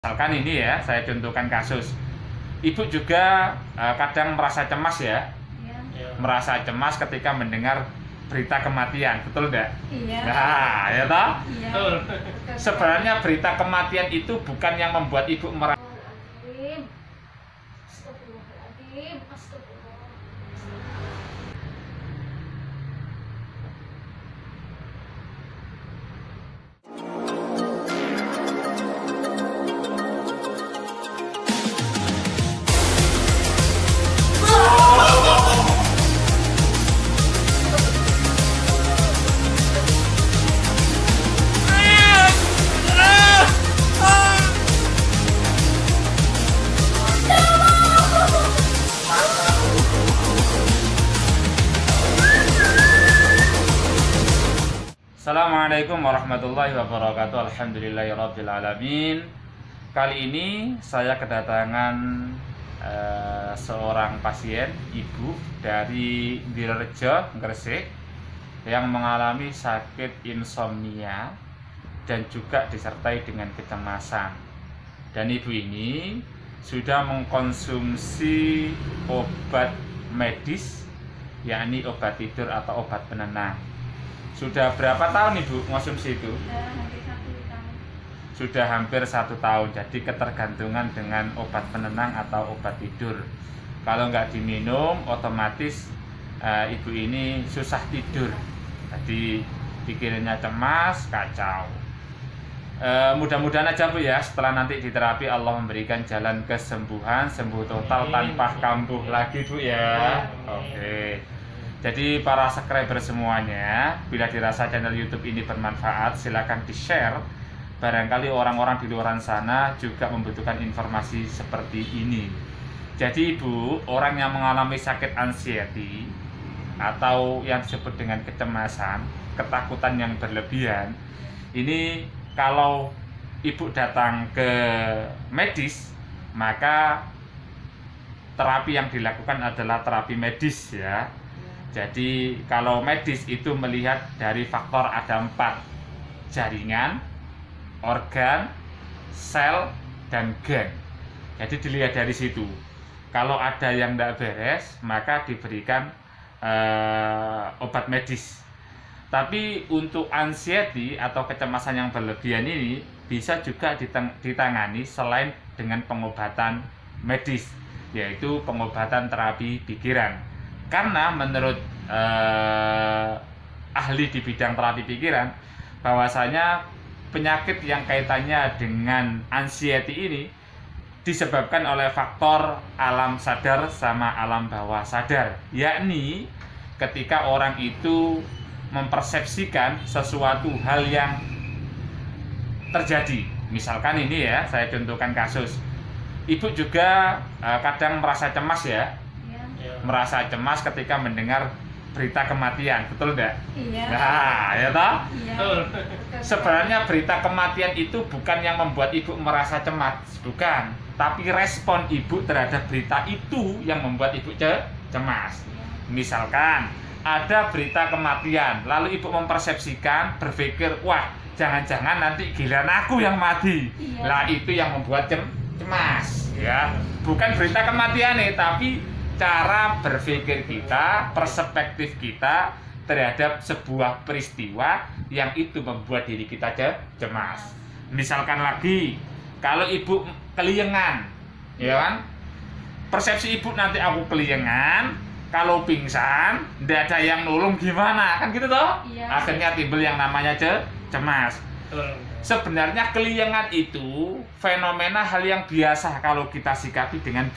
Misalkan ini ya, saya contohkan kasus. Ibu juga kadang merasa cemas ya? Iya. Merasa cemas ketika mendengar berita kematian, betul enggak? Iya. Nah, ya toh? Iya. Sebenarnya berita kematian itu bukan yang membuat ibu merasa. Astagfirullahaladzim. Astagfirullah. Assalamualaikum warahmatullahi wabarakatuh. Alhamdulillahirabbil alamin. Kali ini saya kedatangan seorang pasien ibu dari Direjo, Gresik, yang mengalami sakit insomnia dan juga disertai dengan kecemasan. Dan ibu ini sudah mengkonsumsi obat medis, yakni obat tidur atau obat penenang. Sudah berapa tahun ibu konsumsi itu? Sudah hampir 1 tahun. Jadi ketergantungan dengan obat penenang atau obat tidur. Kalau nggak diminum, otomatis ibu ini susah tidur. Jadi pikirannya cemas, kacau. Mudah-mudahan aja bu ya, setelah nanti diterapi Allah memberikan jalan kesembuhan, sembuh total tanpa kambuh lagi bu ya. Oke. Jadi para subscriber semuanya, bila dirasa channel YouTube ini bermanfaat, silakan di-share. Barangkali orang-orang di luar sana juga membutuhkan informasi seperti ini. Jadi ibu, orang yang mengalami sakit anxiety atau yang disebut dengan kecemasan, ketakutan yang berlebihan, ini kalau ibu datang ke medis, maka terapi yang dilakukan adalah terapi medis ya. Jadi kalau medis itu melihat dari faktor ada 4: jaringan, organ, sel, dan gen. Jadi dilihat dari situ. Kalau ada yang tidak beres, maka diberikan obat medis. Tapi untuk anxiety atau kecemasan yang berlebihan ini bisa juga ditangani selain dengan pengobatan medis, yaitu pengobatan terapi pikiran. Karena menurut ahli di bidang terapi pikiran, bahwasanya penyakit yang kaitannya dengan anxiety ini disebabkan oleh faktor alam sadar sama alam bawah sadar, yakni ketika orang itu mempersepsikan sesuatu hal yang terjadi. Misalkan ini ya, saya contohkan kasus. Ibu juga kadang merasa cemas ya? Merasa cemas ketika mendengar berita kematian, betul enggak? Iya. Nah, ya toh? Iya. Sebenarnya berita kematian itu bukan yang membuat ibu merasa cemas, bukan. Tapi respon ibu terhadap berita itu yang membuat ibu cemas. Misalkan ada berita kematian, lalu ibu mempersepsikan, berpikir, wah, jangan-jangan nanti giliran aku yang mati. Iya. Lah itu yang membuat cemas, ya. Bukan berita kematian nih, tapi cara berpikir kita, perspektif kita terhadap sebuah peristiwa yang itu membuat diri kita cemas. Misalkan lagi, kalau ibu keliengan, ya kan? Persepsi ibu nanti aku keliengan, kalau pingsan, tidak ada yang nolong gimana, kan gitu toh? Iya. Akhirnya timbul yang namanya cemas. Sebenarnya keliengan itu fenomena hal yang biasa kalau kita sikapi dengan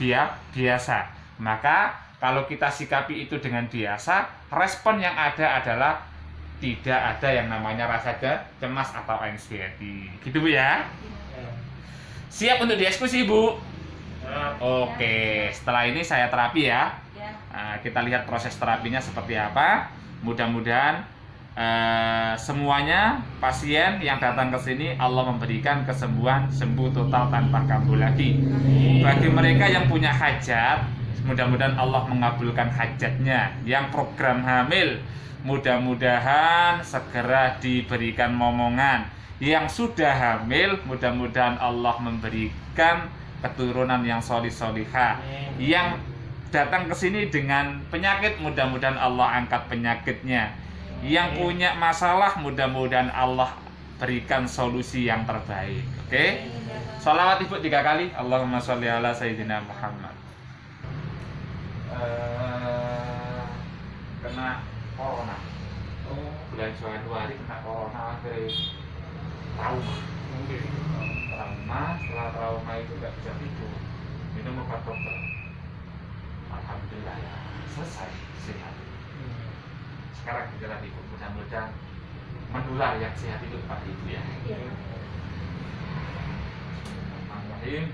biasa. Maka kalau kita sikapi itu dengan biasa, respon yang ada adalah tidak ada yang namanya rasa cemas atau anxiety. Gitu bu ya? Siap untuk diskusi bu? Oke, setelah ini saya terapi ya. Nah, kita lihat proses terapinya seperti apa. Mudah-mudahan semuanya pasien yang datang ke sini Allah memberikan kesembuhan, sembuh total tanpa kambuh lagi. Bagi mereka yang punya hajat, mudah-mudahan Allah mengabulkan hajatnya. Yang program hamil, mudah-mudahan segera diberikan momongan. Yang sudah hamil, mudah-mudahan Allah memberikan keturunan yang solih-solihah. Yang datang ke sini dengan penyakit, mudah-mudahan Allah angkat penyakitnya. Yang punya masalah, mudah-mudahan Allah berikan solusi yang terbaik. Oke? Sholawat ibu 3 kali. Allahumma sholli ala sayyidina Muhammad. Kena corona. Bulan Januari kena corona, akhirnya trauma. Setelah trauma itu nggak bisa tidur, minum obat dokter. Alhamdulillah ya, selesai sehat. Sekarang giliran ibu, mudah-mudahan menular yang sehat itu kepada ibu ya. Bismillahirrahmanirrahim.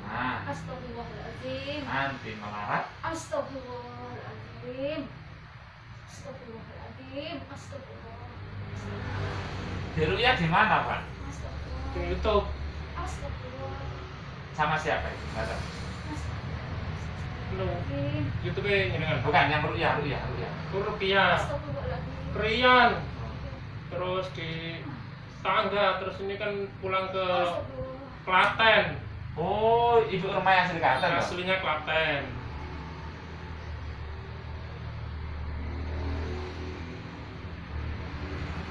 Nah, Astagfirullahaladzim. nanti melarat. Astagfirullahaladzim. Astagfirullahaladzim. Astagfirullah. Diruqyah di mana, Pak? Astagfirullah. Di YouTube. Astagfirullah. Sama siapa itu? Nggak tahu. Lu Astagfirullahaladzim. YouTube ini dengan Bukan yang ruqyah. Rupiah, Astagfirullahaladzim. Rian, terus di tangga, terus ini kan pulang ke Astagfirullah. Klaten, Oh, Ibu Rumah yang asli Klaten loh. aslinya Klaten.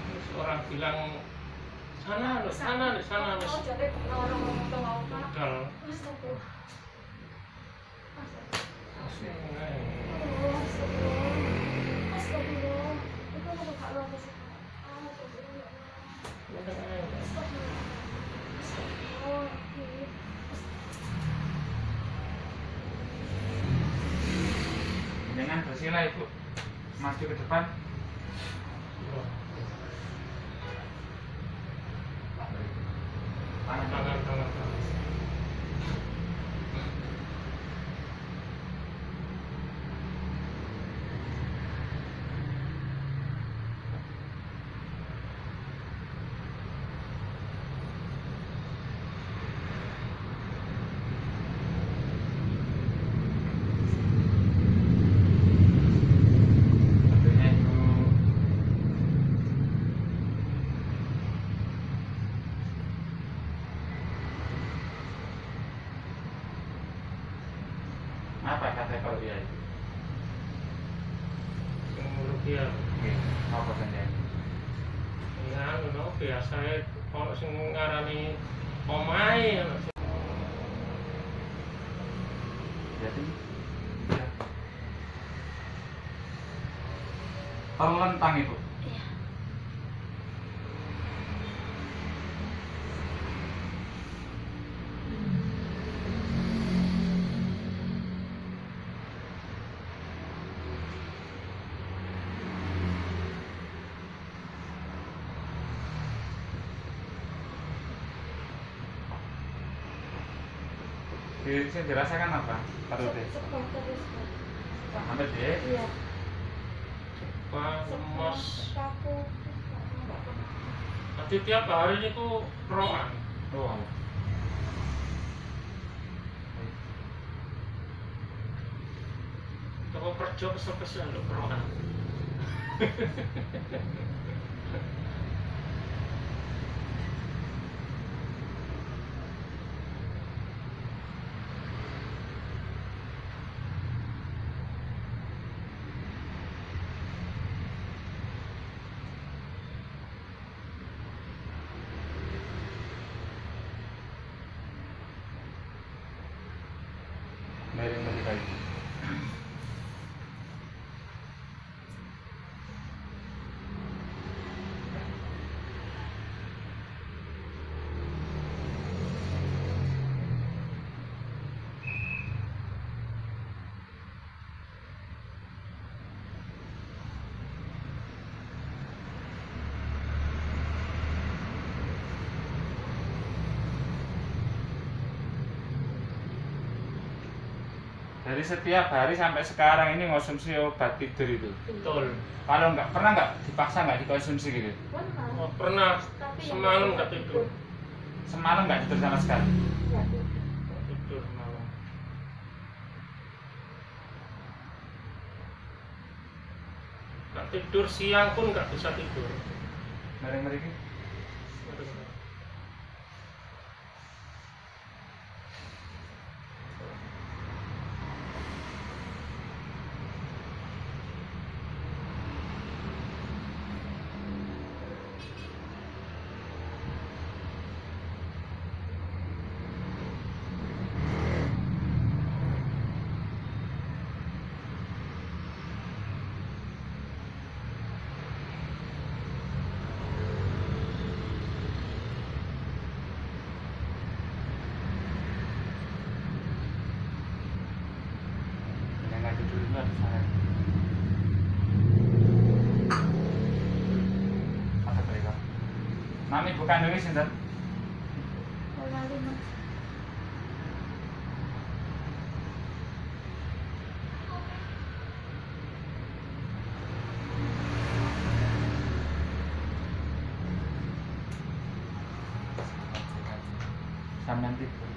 Terus orang bilang sana, di sana, Oh, jadi orang ngomong tuh mau Pak. Udah. Astagfirullah. Astagfirullah. Nah, Astagfirullah. Astagfirullah. Itu mau buka lo apa sih? Astagfirullah. Astagfirullah. Astagfirullah. Jangan bersila Ibu. Maju ke depan. tangan. Tentunya Ibu. Apa kata kalau dia itu? Rupiah. Apa saja? Ya, ngono biasa ono sing ngarani omahe. Jadi ya. Terlentang Ibu. Yang dirasakan apa? Taruh deh. Sampai deh. Iya. Pak lemes. Kaku. Tapi tiap hari niku roan. Oh. Toko kerja kesel-kesel lho roan. Dari mereka itu. Dari setiap hari sampai sekarang ini ngonsumsi obat tidur itu. Betul. Kalau nggak pernah nggak dipaksa nggak dikonsumsi gitu. Pernah. Oh, pernah Tapi yang semalam tidak nggak tidur. Semalam nggak tidur sama sekali. Nggak tidur. Tidur malam. Nggak tidur siang pun nggak bisa tidur. Mereka nggak tidur itu ada saya. Ada mereka. Nama ibu kandungnya sinten? Ora lima. Sampean tidur.